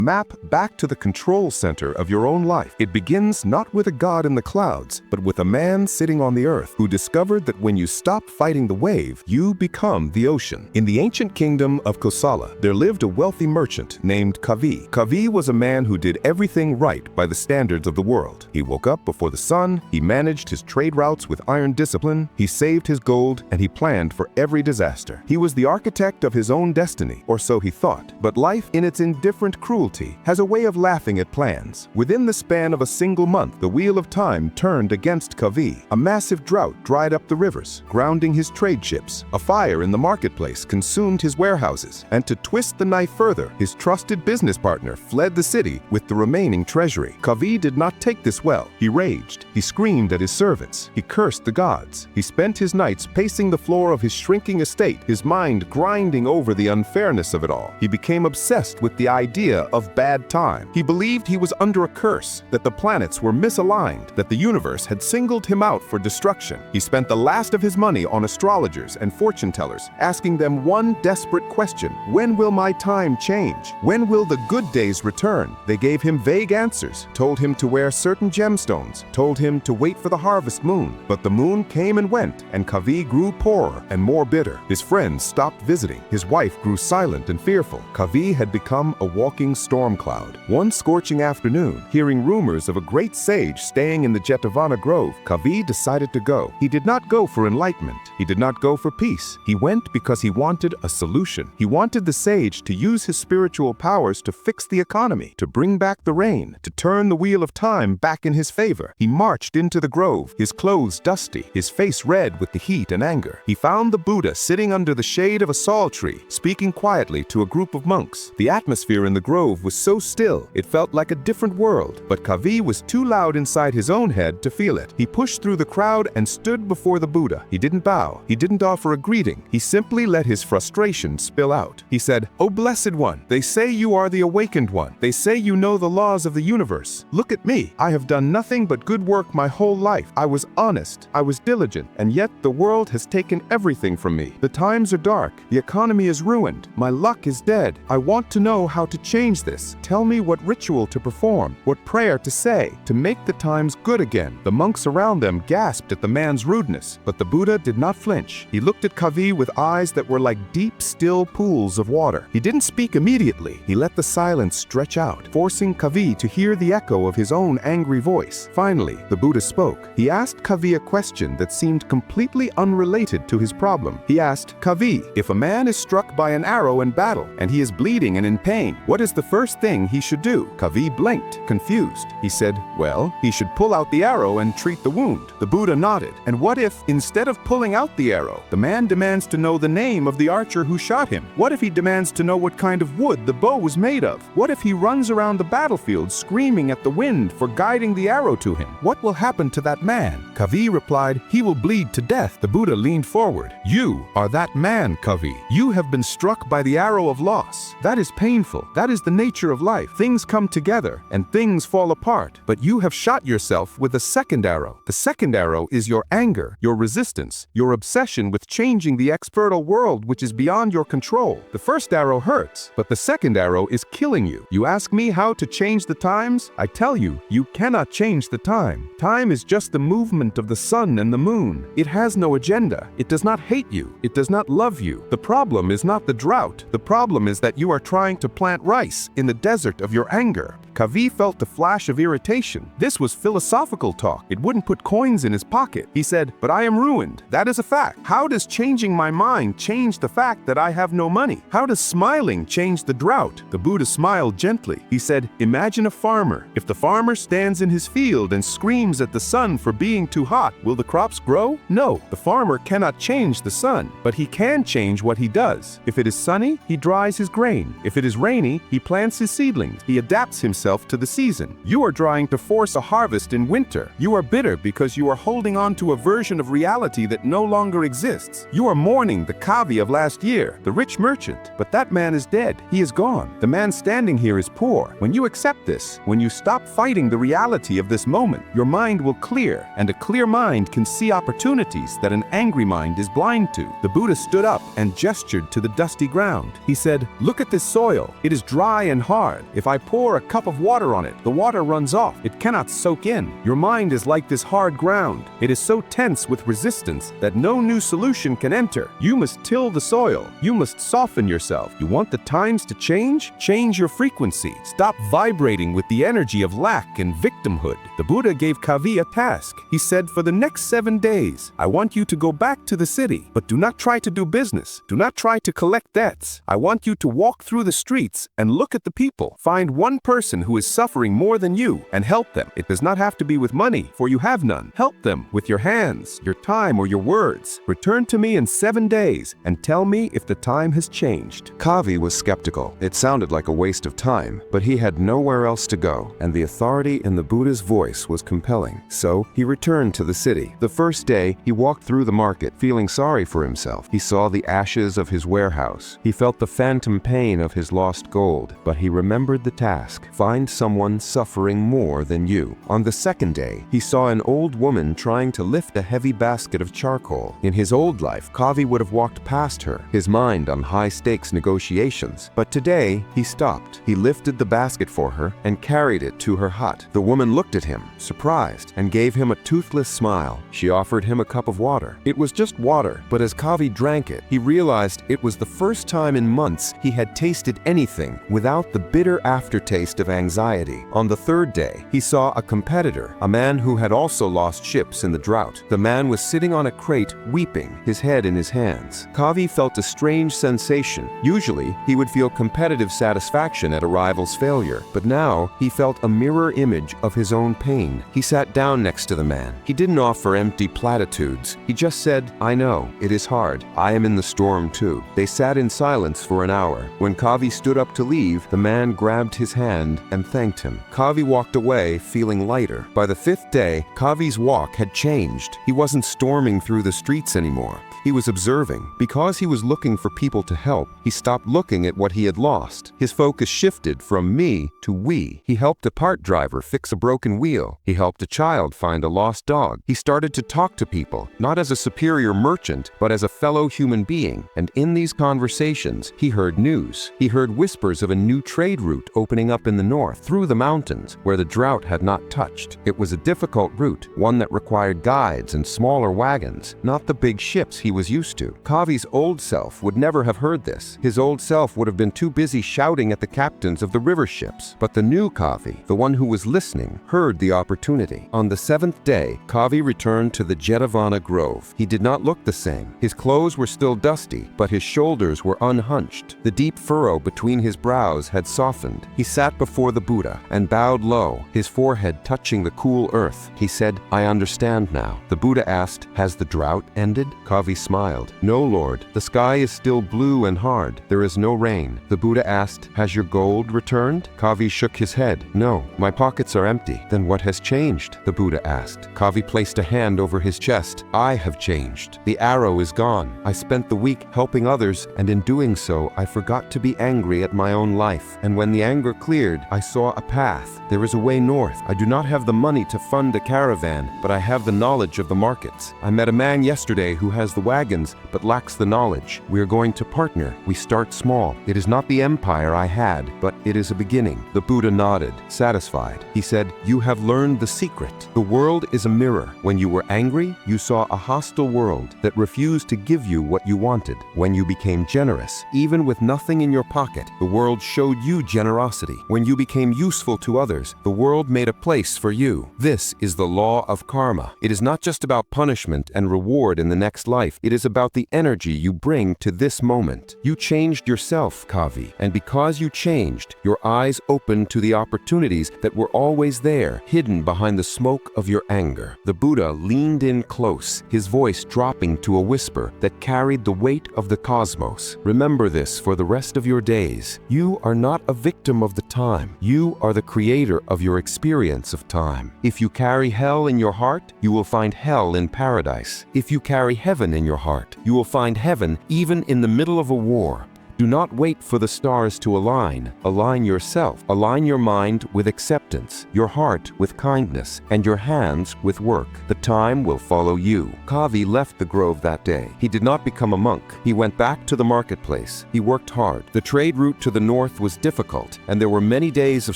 Map back to the control center of your own life. It begins not with a god in the clouds, but with a man sitting on the earth who discovered that when you stop fighting the wave, you become the ocean. In the ancient kingdom of Kosala, there lived a wealthy merchant named Kavi. Kavi was a man who did everything right by the standards of the world. He woke up before the sun, he managed his trade routes with iron discipline, he saved his gold, and he planned for every disaster. He was the architect of his own destiny, or so he thought. But life, in its indifferent cruelty, has a way of laughing at plans. Within the span of a single month, the wheel of time turned against Kavi. A massive drought dried up the rivers, grounding his trade ships. A fire in the marketplace consumed his warehouses. And to twist the knife further, his trusted business partner fled the city with the remaining treasury. Kavi did not take this well. He raged. He screamed at his servants. He cursed the gods. He spent his nights pacing the floor of his shrinking estate, his mind grinding over the unfairness of it all. He became obsessed with the idea of bad time. He believed he was under a curse, that the planets were misaligned, that the universe had singled him out for destruction. He spent the last of his money on astrologers and fortune tellers, asking them one desperate question: when will my time change? When will the good days return? They gave him vague answers, told him to wear certain gemstones, told him to wait for the harvest moon. But the moon came and went, and Kavi grew poorer and more bitter. His friends stopped visiting. His wife grew silent and fearful. Kavi had become a walking storm cloud. One scorching afternoon, hearing rumors of a great sage staying in the Jetavana Grove, Kavi decided to go. He did not go for enlightenment. He did not go for peace. He went because he wanted a solution. He wanted the sage to use his spiritual powers to fix the economy, to bring back the rain, to turn the wheel of time back in his favor. He marched into the grove, his clothes dusty, his face red with the heat and anger. He found the Buddha sitting under the shade of a sal tree, speaking quietly to a group of monks. The atmosphere in the grove was so still, it felt like a different world, but Kavi was too loud inside his own head to feel it. He pushed through the crowd and stood before the Buddha. He didn't bow. He didn't offer a greeting. He simply let his frustration spill out. He said, "O Blessed One, they say you are the awakened one. They say you know the laws of the universe. Look at me. I have done nothing but good work my whole life. I was honest. I was diligent. And yet the world has taken everything from me. The times are dark. The economy is ruined. My luck is dead. I want to know how to change this. Tell me what ritual to perform, what prayer to say, to make the times good again." The monks around them gasped at the man's rudeness, but the Buddha did not flinch. He looked at Kavi with eyes that were like deep, still pools of water. He didn't speak immediately. He let the silence stretch out, forcing Kavi to hear the echo of his own angry voice. Finally, the Buddha spoke. He asked Kavi a question that seemed completely unrelated to his problem. He asked, "Kavi, if a man is struck by an arrow in battle, and he is bleeding and in pain, what is the first thing he should do?" Kavi blinked, confused. He said, "Well, he should pull out the arrow and treat the wound." The Buddha nodded. "And what if, instead of pulling out the arrow, the man demands to know the name of the archer who shot him? What if he demands to know what kind of wood the bow was made of? What if he runs around the battlefield screaming at the wind for guiding the arrow to him? What will happen to that man?" Kavi replied, "He will bleed to death." The Buddha leaned forward. "You are that man, Kavi. You have been struck by the arrow of loss. That is painful. That is the nature of life. Things come together and things fall apart. But you have shot yourself with a second arrow. The second arrow is your anger, your resistance, your obsession with changing the external world which is beyond your control. The first arrow hurts, but the second arrow is killing you. You ask me how to change the times? I tell you, you cannot change the time. Time is just the movement of the sun and the moon. It has no agenda. It does not hate you. It does not love you. The problem is not the drought. The problem is that you are trying to plant rice in the desert of your anger." Kavi felt a flash of irritation. This was philosophical talk. It wouldn't put coins in his pocket. He said, "But I am ruined. That is a fact. How does changing my mind change the fact that I have no money? How does smiling change the drought?" The Buddha smiled gently. He said, "Imagine a farmer. If the farmer stands in his field and screams at the sun for being too hot, will the crops grow? No. The farmer cannot change the sun, but he can change what he does. If it is sunny, he dries his grain. If it is rainy, he plants his seedlings. He adapts himself to the season. You are trying to force a harvest in winter. You are bitter because you are holding on to a version of reality that no longer exists. You are mourning the Kavi of last year, the rich merchant. But that man is dead. He is gone. The man standing here is poor. When you accept this, when you stop fighting the reality of this moment, your mind will clear, and a clear mind can see opportunities that an angry mind is blind to." The Buddha stood up and gestured to the dusty ground. He said, "Look at this soil. It is dry and hard. If I pour a cup of water on it, the water runs off. It cannot soak in. Your mind is like this hard ground. It is so tense with resistance that no new solution can enter. You must till the soil. You must soften yourself. You want the times to change? Change your frequency. Stop vibrating with the energy of lack and victimhood. The Buddha gave Kavi a task. He said, for the next 7 days, I want you to go back to the city, but do not try to do business. Do not try to collect debts. I want you to walk through the streets and look at the people. Find one person who is suffering more than you and help them. It does not have to be with money, for you have none. Help them with your hands, your time, or your words. Return to me in 7 days and tell me if the time has changed. Kavi was skeptical. It sounded like a waste of time, but he had nowhere else to go, and the authority in the Buddha's voice was compelling. So he returned to the city. The first day, he walked through the market, feeling sorry for himself. He saw the ashes of his warehouse. He felt the phantom pain of his lost gold, but he remembered the task: find someone suffering more than you. On the second day, he saw an old woman trying to lift a heavy basket of charcoal. In his old life, Kavi would have walked past her, his mind on high-stakes negotiations. But today, he stopped. He lifted the basket for her and carried it to her hut. The woman looked at him, surprised, and gave him a toothless smile. She offered him a cup of water. It was just water, but as Kavi drank it, he realized it was the first time in months he had tasted anything without the bitter aftertaste of anxiety. On the third day, he saw a competitor, a man who had also lost ships in the drought. The man was sitting on a crate, weeping, his head in his hands. Kavi felt a strange sensation. Usually, he would feel competitive satisfaction at a rival's failure, but now he felt a mirror image of his own pain. He sat down next to the man. He didn't offer empty platitudes. He just said, I know, it is hard. I am in the storm too. They sat in silence for an hour. When Kavi stood up to leave, the man grabbed his hand and thanked him. Kavi walked away, feeling lighter. By the 5th day, Kavi's walk had changed. He wasn't storming through the streets anymore. He was observing. Because he was looking for people to help, he stopped looking at what he had lost. His focus shifted from me to we. He helped a cart driver fix a broken wheel. He helped a child find a lost dog. He started to talk to people, not as a superior merchant, but as a fellow human being. And in these conversations, he heard news. He heard whispers of a new trade route opening up in the north, through the mountains, where the drought had not touched. It was a difficult route, one that required guides and smaller wagons, not the big ships he was used to. Kavi's old self would never have heard this. His old self would have been too busy shouting at the captains of the river ships. But the new Kavi, the one who was listening, heard the opportunity. On the 7th day, Kavi returned to the Jetavana Grove. He did not look the same. His clothes were still dusty, but his shoulders were unhunched. The deep furrow between his brows had softened. He sat before the Buddha and bowed low, his forehead touching the cool earth. He said, I understand now. The Buddha asked, has the drought ended? Kavi smiled. No, Lord. The sky is still blue and hard. There is no rain. The Buddha asked, has your gold returned? Kavi shook his head. No, my pockets are empty. Then what has changed? The Buddha asked. Kavi placed a hand over his chest. I have changed. The arrow is gone. I spent the week helping others, and in doing so, I forgot to be angry at my own life. And when the anger cleared, I saw a path. There is a way north. I do not have the money to fund a caravan, but I have the knowledge of the markets. I met a man yesterday who has the wagons, but lacks the knowledge. We are going to partner. We start small. It is not the empire I had, but it is a beginning. The Buddha nodded, satisfied. He said, you have learned the secret. The world is a mirror. When you were angry, you saw a hostile world that refused to give you what you wanted. When you became generous, even with nothing in your pocket, the world showed you generosity. When you became useful to others, the world made a place for you. This is the law of karma. It is not just about punishment and reward in the next life. It is about the energy you bring to this moment. You changed yourself, Kavi, and because you changed, your eyes opened to the opportunities that were always there, hidden behind the smoke of your anger. The Buddha leaned in close, his voice dropping to a whisper that carried the weight of the cosmos. Remember this for the rest of your days. You are not a victim of the time. You are the creator of your experience of time. If you carry hell in your heart, you will find hell in paradise. If you carry heaven in your heart, you will find heaven even in the middle of a war. Do not wait for the stars to align. Align yourself. Align your mind with acceptance, your heart with kindness, and your hands with work. The time will follow you. Kavi left the grove that day. He did not become a monk. He went back to the marketplace. He worked hard. The trade route to the north was difficult, and there were many days of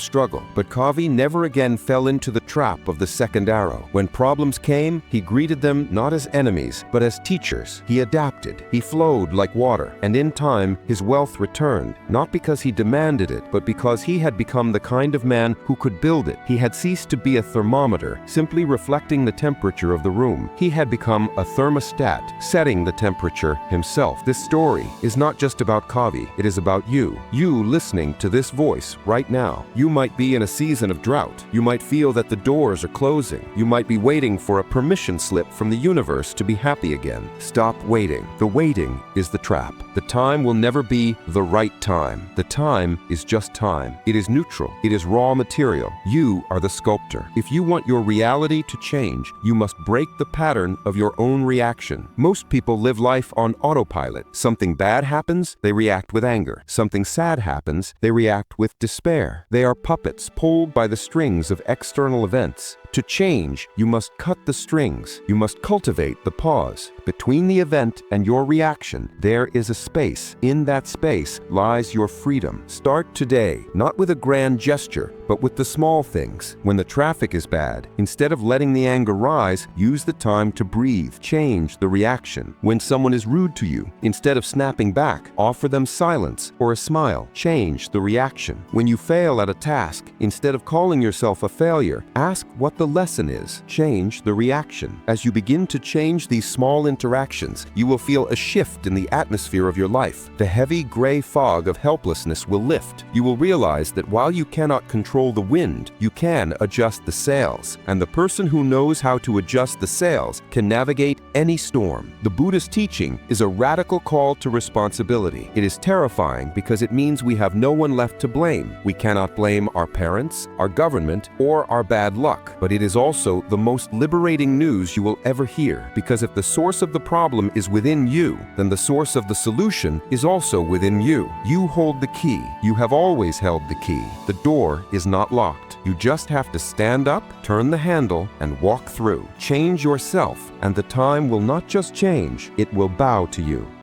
struggle. But Kavi never again fell into the trap of the second arrow. When problems came, he greeted them not as enemies, but as teachers. He adapted. He flowed like water, and in time, his wealth returned, not because he demanded it, but because he had become the kind of man who could build it. He had ceased to be a thermometer, simply reflecting the temperature of the room. He had become a thermostat, setting the temperature himself. This story is not just about Kavi, it is about you. You listening to this voice right now. You might be in a season of drought. You might feel that the doors are closing. You might be waiting for a permission slip from the universe to be happy again. Stop waiting. The waiting is the trap. The time will never be the right time. The time is just time. It is neutral. It is raw material. You are the sculptor. If you want your reality to change, you must break the pattern of your own reaction. Most people live life on autopilot. Something bad happens, they react with anger. Something sad happens, they react with despair. They are puppets pulled by the strings of external events. To change, you must cut the strings. You must cultivate the pause. Between the event and your reaction, there is a space. In that space lies your freedom. Start today, not with a grand gesture, but with the small things. When the traffic is bad, instead of letting the anger rise, use the time to breathe. Change the reaction. When someone is rude to you, instead of snapping back, offer them silence or a smile. Change the reaction. When you fail at a task, instead of calling yourself a failure, ask what the lesson is. Change the reaction. As you begin to change these small interactions, you will feel a shift in the atmosphere of your life. The heavy gray fog of helplessness will lift. You will realize that while you cannot control the wind, you can adjust the sails. And the person who knows how to adjust the sails can navigate any storm. The Buddhist teaching is a radical call to responsibility. It is terrifying because it means we have no one left to blame. We cannot blame our parents, our government, or our bad luck. But it is also the most liberating news you will ever hear, because if the source of the problem is within you, then the source of the solution is also within you. You hold the key. You have always held the key. The door is not locked. You just have to stand up, turn the handle, and walk through. Change yourself, and the time will not just change, it will bow to you.